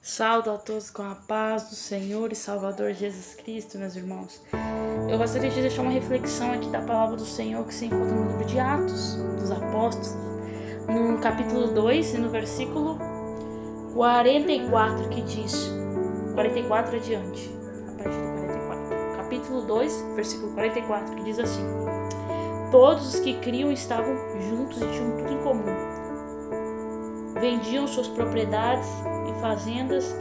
Saúdo a todos com a paz do Senhor e Salvador Jesus Cristo, meus irmãos. Eu gostaria de deixar uma reflexão aqui da palavra do Senhor que se encontra no livro de Atos dos Apóstolos, no capítulo 2 e no versículo 44, que diz, 44 adiante, a partir do 44. Capítulo 2, versículo 44, que diz assim: Todos os que criam estavam juntos e tinham tudo em comum. Vendiam suas propriedades e fazendas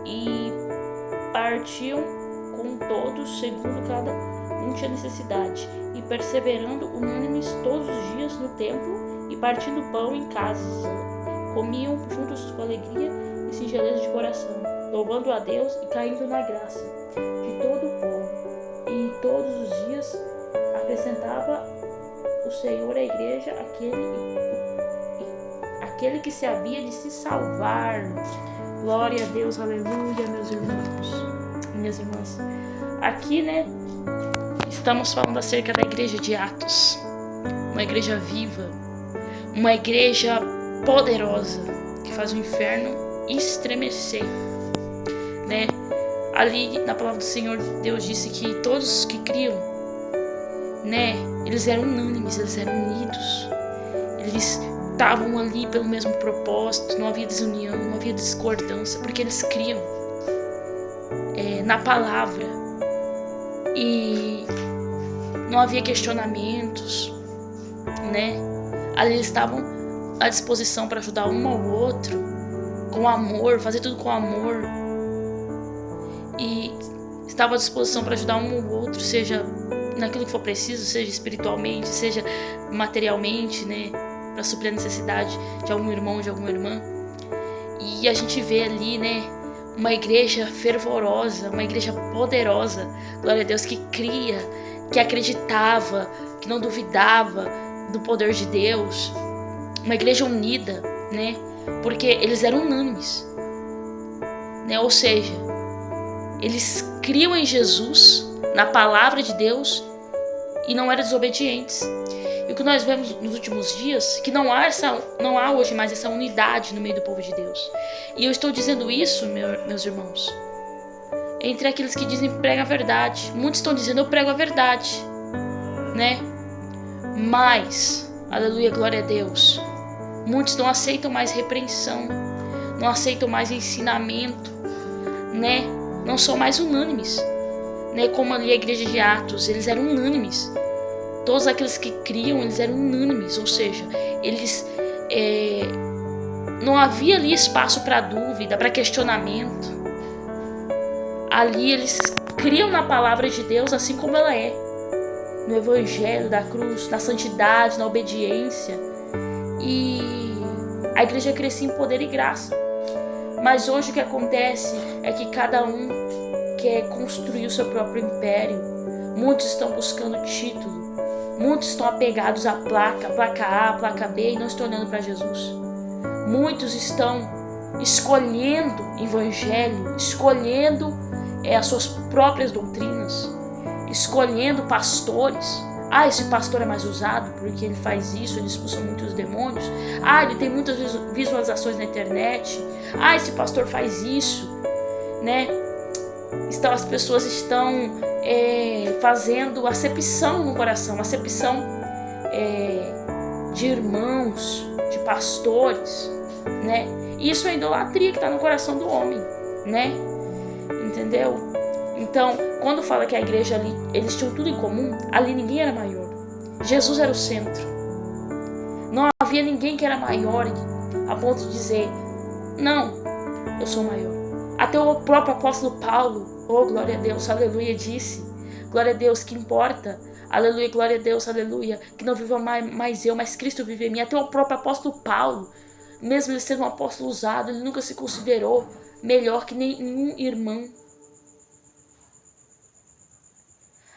e partiam com todos segundo cada um tinha necessidade, e perseverando unânimes todos os dias no templo e partindo pão em casa, comiam juntos com alegria e singeleza de coração, louvando a Deus e caindo na graça de todo o povo. E todos os dias acrescentava o Senhor à igreja aquele que se havia de se salvar. Glória a Deus, aleluia, meus irmãos e minhas irmãs. Aqui, estamos falando acerca da igreja de Atos, uma igreja viva, uma igreja poderosa, que faz o inferno estremecer, Ali, na palavra do Senhor, Deus disse que todos que criam, eles eram unânimes, eles eram unidos, eles estavam ali pelo mesmo propósito, não havia desunião, não havia discordância, porque eles criam na palavra e não havia questionamentos, Ali eles estavam à disposição para ajudar um ao outro, com amor, fazer tudo com amor, e estavam à disposição para ajudar um ao outro, seja naquilo que for preciso, seja espiritualmente, seja materialmente, para suprir a necessidade de algum irmão, de alguma irmã. E a gente vê ali, uma igreja fervorosa, uma igreja poderosa, glória a Deus, que cria, que acreditava, que não duvidava do poder de Deus, uma igreja unida, porque eles eram unânimes, ou seja, eles criam em Jesus, na palavra de Deus, e não eram desobedientes. E o que nós vemos nos últimos dias, que não há hoje mais essa unidade no meio do povo de Deus. E eu estou dizendo isso, meus irmãos, entre aqueles que dizem que pregam a verdade. Muitos estão dizendo, eu prego a verdade, Mas, aleluia, glória a Deus, muitos não aceitam mais repreensão, não aceitam mais ensinamento, Não são mais unânimes, Como ali a igreja de Atos, eles eram unânimes. Todos aqueles que criam, eles eram unânimes, ou seja, eles não havia ali espaço para dúvida, para questionamento. Ali eles criam na palavra de Deus assim como ela é, no evangelho da cruz, na santidade, na obediência. E a igreja crescia em poder e graça. Mas hoje o que acontece é que cada um quer construir o seu próprio império. Muitos estão buscando título. Muitos estão apegados à placa A, placa B, e não estão olhando para Jesus. Muitos estão escolhendo evangelho, escolhendo as suas próprias doutrinas, escolhendo pastores. Esse pastor é mais usado porque ele faz isso, ele expulsa muitos demônios. Ele tem muitas visualizações na internet. Esse pastor faz isso, Então as pessoas estão fazendo acepção no coração, acepção de irmãos, de pastores, E isso é idolatria que está no coração do homem, Entendeu? Então, quando fala que a igreja ali, eles tinham tudo em comum, ali ninguém era maior. Jesus era o centro. Não havia ninguém que era maior a ponto de dizer, não, eu sou maior. Até o próprio apóstolo Paulo, glória a Deus, aleluia, disse, glória a Deus, que importa, aleluia, glória a Deus, aleluia, que não viva mais eu, mas Cristo vive em mim. Até o próprio apóstolo Paulo, mesmo ele sendo um apóstolo usado, ele nunca se considerou melhor que nenhum irmão.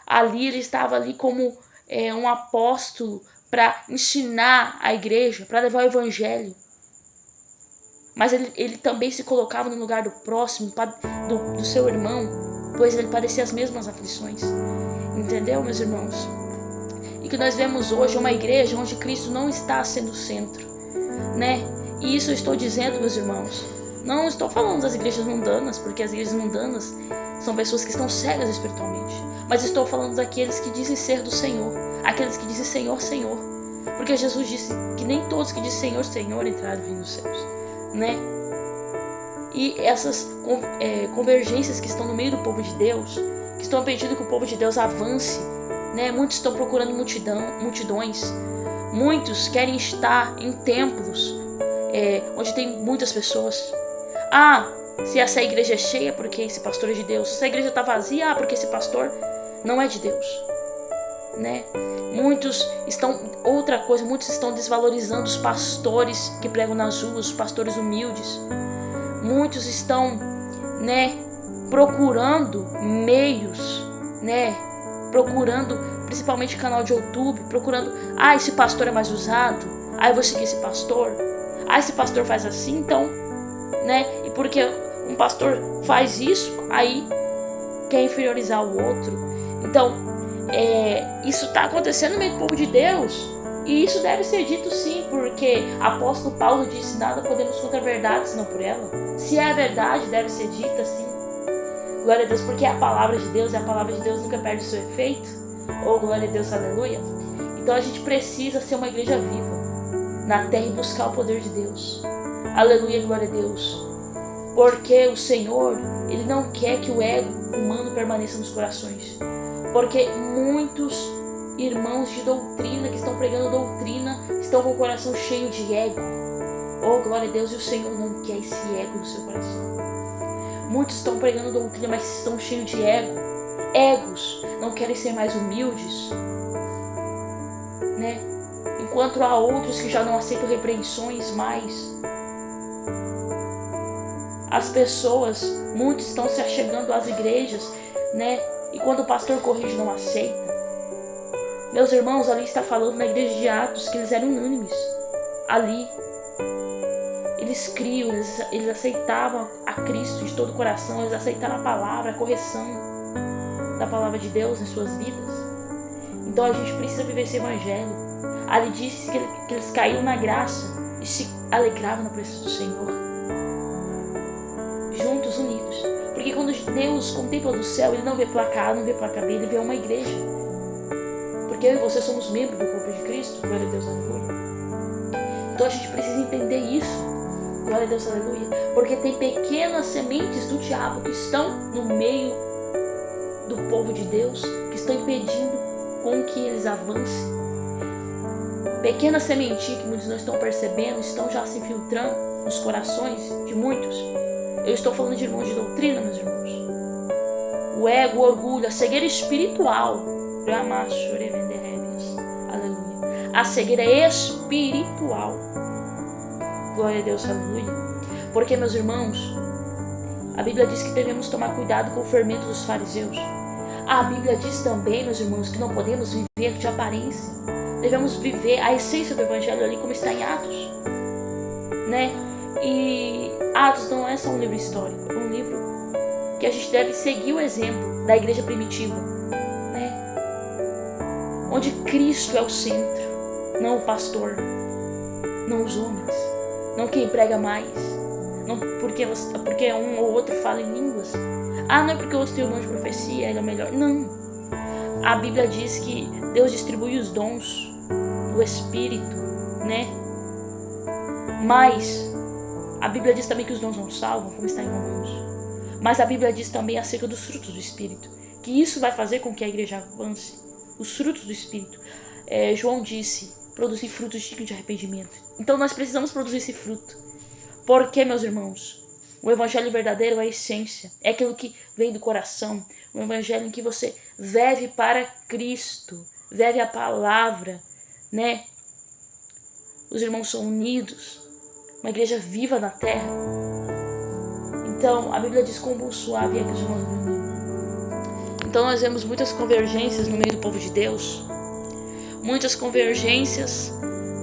Ali ele estava ali como um apóstolo para ensinar a igreja, para levar o evangelho. Mas ele também se colocava no lugar do próximo, do seu irmão, pois ele padecia as mesmas aflições. Entendeu, meus irmãos? E que nós vemos hoje uma igreja onde Cristo não está sendo o centro, E isso eu estou dizendo, meus irmãos, Não estou falando das igrejas mundanas, porque as igrejas mundanas são pessoas que estão cegas espiritualmente. Mas estou falando daqueles que dizem ser do Senhor, aqueles que dizem Senhor, Senhor. Porque Jesus disse que nem todos que dizem Senhor, Senhor entraram no reino dos céus, né? E essas convergências que estão no meio do povo de Deus, que estão pedindo que o povo de Deus avance, né? Muitos estão procurando multidões, muitos querem estar em templos onde tem muitas pessoas. Se essa igreja é cheia, porque esse pastor é de Deus. Se essa igreja está vazia, porque esse pastor não é de Deus, né? Muitos estão desvalorizando os pastores que pregam nas ruas, os pastores humildes. Muitos estão, né, procurando meios, né, procurando principalmente canal de YouTube, procurando, esse pastor é mais usado, eu vou seguir esse pastor, esse pastor faz assim, então, né, e porque um pastor faz isso, aí quer inferiorizar o outro. Então, isso está acontecendo no meio do povo de Deus, e isso deve ser dito sim, porque apóstolo Paulo disse: nada podemos contra a verdade senão por ela. Se é a verdade, deve ser dita sim. Glória a Deus, porque é a palavra de Deus, e a palavra de Deus nunca perde o seu efeito. Oh, glória a Deus, aleluia. Então a gente precisa ser uma igreja viva na terra e buscar o poder de Deus. Aleluia, glória a Deus. Porque o Senhor, Ele não quer que o ego humano permaneça nos corações. Porque muitos irmãos de doutrina que estão pregando doutrina estão com o coração cheio de ego. Oh, glória a Deus, e o Senhor não quer esse ego no seu coração. Muitos estão pregando doutrina, mas estão cheios de egos, não querem ser mais humildes, né? Enquanto há outros que já não aceitam repreensões mais. As pessoas, muitos estão se achegando às igrejas, né? E quando o pastor corrige, não aceita. Meus irmãos, ali está falando na igreja de Atos que eles eram unânimes. Ali, eles criam, eles aceitavam a Cristo de todo o coração, eles aceitaram a palavra, a correção da palavra de Deus em suas vidas. Então a gente precisa viver esse evangelho. Ali diz que eles caíram na graça e se alegravam na presença do Senhor. Juntos, unidos. Porque quando Deus contempla do céu, Ele não vê placa A, não vê placa B, Ele vê uma igreja. Porque eu e você somos membros do corpo de Cristo. Glória a Deus, aleluia. Então a gente precisa entender isso. Glória a Deus, aleluia. Porque tem pequenas sementes do diabo que estão no meio do povo de Deus, que estão impedindo com que eles avancem. Pequenas sementinhas que muitos não estão percebendo, estão já se infiltrando nos corações de muitos. Eu estou falando de irmãos de doutrina, meus irmãos. O ego, o orgulho, a cegueira espiritual. Aleluia. A cegueira espiritual. Glória a Deus, aleluia. Porque, meus irmãos, a Bíblia diz que devemos tomar cuidado com o fermento dos fariseus. A Bíblia diz também, meus irmãos, que não podemos viver de aparência. Devemos viver a essência do Evangelho ali, como está em Atos, né? E Atos não é só um livro histórico, é um livro que a gente deve seguir o exemplo da igreja primitiva, né? Onde Cristo é o centro, não o pastor, não os homens, não quem prega mais, não porque um ou outro fala em línguas. Não é porque o outro tem o dom de profecia, ele é melhor. Não. A Bíblia diz que Deus distribui os dons do Espírito, né? Mas a Bíblia diz também que os dons não salvam, como está em Romanos. Mas a Bíblia diz também acerca dos frutos do Espírito, que isso vai fazer com que a igreja avance. Os frutos do Espírito. João disse, produzir frutos dignos de arrependimento. Então nós precisamos produzir esse fruto. Porque, meus irmãos, o Evangelho verdadeiro é a essência, é aquilo que vem do coração. O Evangelho em que você vive para Cristo, vive a palavra, né? Os irmãos são unidos, uma igreja viva na terra. Então, a Bíblia diz quão suave é que os irmãos vão unir. Então, nós vemos muitas convergências no meio do povo de Deus, muitas convergências,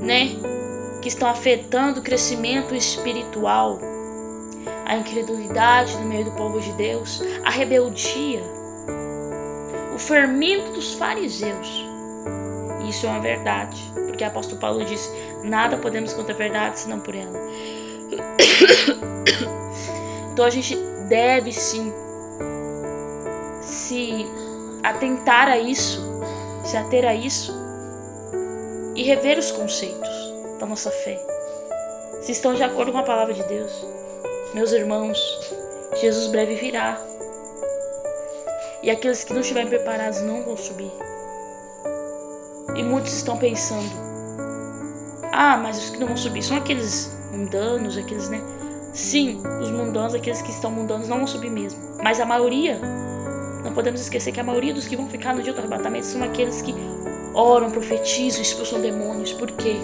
né? Que estão afetando o crescimento espiritual, a incredulidade no meio do povo de Deus, a rebeldia, o fermento dos fariseus. Isso é uma verdade, porque o apóstolo Paulo disse: nada podemos contra a verdade senão por ela. Então a gente deve sim se atentar a isso, se ater a isso e rever os conceitos da nossa fé, se estão de acordo com a palavra de Deus. Meus irmãos, Jesus breve virá, e aqueles que não estiverem preparados não vão subir. E muitos estão pensando: mas os que não vão subir são aqueles mundanos, aqueles, né? Sim, os mundanos, aqueles que estão mundanos não vão subir mesmo. Mas a maioria, não podemos esquecer que a maioria dos que vão ficar no dia do arrebatamento são aqueles que oram, profetizam, expulsam demônios. Por quê?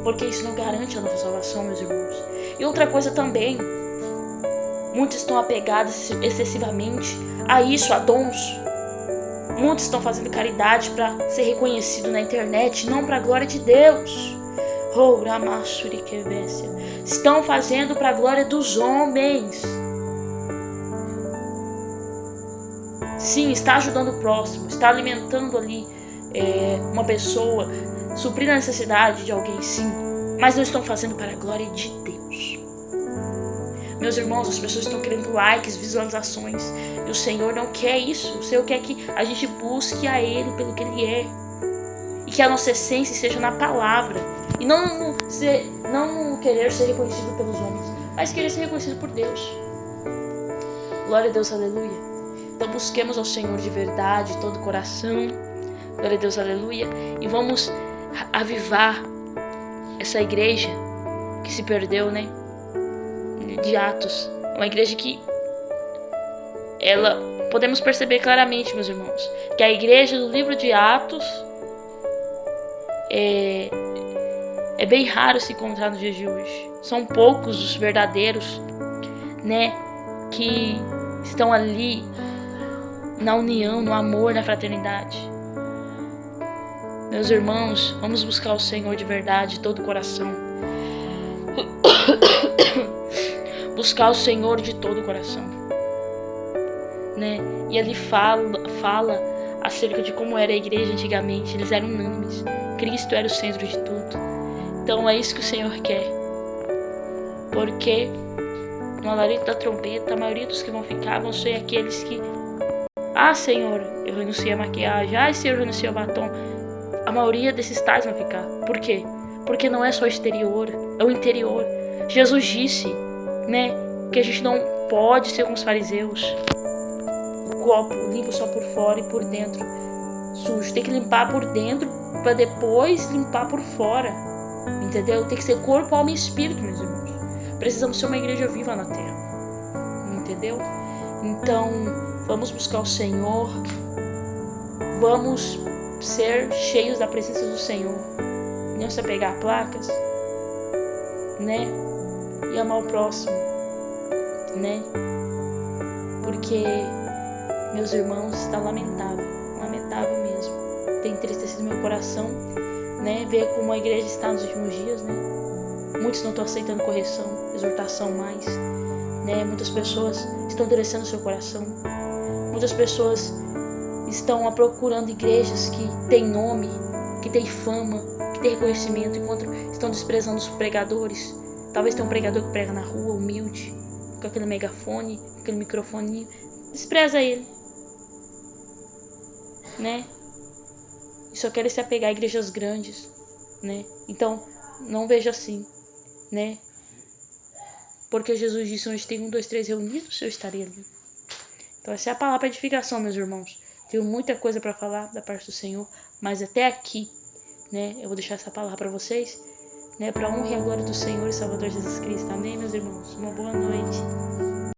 Porque isso não garante a nossa salvação, meus irmãos. E outra coisa também, muitos estão apegados excessivamente a isso, a dons. Muitos estão fazendo caridade para ser reconhecido na internet, não para a glória de Deus. Estão fazendo para a glória dos homens. Sim, está ajudando o próximo, está alimentando ali uma pessoa, suprindo a necessidade de alguém, sim, mas não estão fazendo para a glória de Deus. Meus irmãos, as pessoas estão querendo likes, visualizações, e o Senhor não quer isso. O Senhor quer que a gente busque a Ele pelo que Ele é, e que a nossa essência seja na palavra, e não querer ser reconhecido pelos homens, mas querer ser reconhecido por Deus. Glória a Deus, aleluia. Então busquemos ao Senhor de verdade, de todo o coração. Glória a Deus, aleluia. E vamos avivar essa igreja que se perdeu, né? De Atos. Uma igreja que podemos perceber claramente, meus irmãos, que a igreja do livro de Atos é bem raro se encontrar nos dias de hoje. São poucos os verdadeiros, né, que estão ali na união, no amor, na fraternidade. Meus irmãos, vamos buscar o Senhor de verdade, de todo o coração. Buscar o Senhor de todo o coração, né? E ali fala acerca de como era a igreja antigamente. Eles eram unânimes. Cristo era o centro de tudo. Então é isso que o Senhor quer. Porque no alarido da trombeta, a maioria dos que vão ficar vão ser aqueles que: Senhor, eu renunciei a maquiagem. Senhor, eu renunciei ao batom. A maioria desses tais vão ficar. Por quê? Porque não é só o exterior, é o interior. Jesus disse, né, que a gente não pode ser como os fariseus. O copo limpo só por fora e por dentro sujo. Tem que limpar por dentro para depois limpar por fora. Entendeu? Tem que ser corpo, alma e espírito, meus irmãos. Precisamos ser uma igreja viva na terra. Entendeu? Então, vamos buscar o Senhor. Vamos ser cheios da presença do Senhor. Não se apegar a placas, né? E amar o próximo, né? Porque, meus irmãos, está lamentável mesmo. Tem entristecido meu coração, né? Ver como a igreja está nos últimos dias, né? Muitos não estão aceitando correção, exortação mais, né? Muitas pessoas estão endurecendo seu coração. Muitas pessoas estão procurando igrejas que têm nome, que têm fama, que têm reconhecimento, enquanto estão desprezando os pregadores. Talvez tenha um pregador que prega na rua, humilde, com aquele megafone, com aquele microfoninho. Despreza ele, né? E só querem se apegar a igrejas grandes, né? Então, não veja assim, né? Porque Jesus disse: onde tem 1, 2, 3 reunidos, eu estarei ali. Então essa é a palavra de edificação, meus irmãos. Tenho muita coisa para falar da parte do Senhor, mas até aqui, né, eu vou deixar essa palavra para vocês, né, para a honra e a glória do Senhor e Salvador Jesus Cristo. Amém, meus irmãos? Uma boa noite.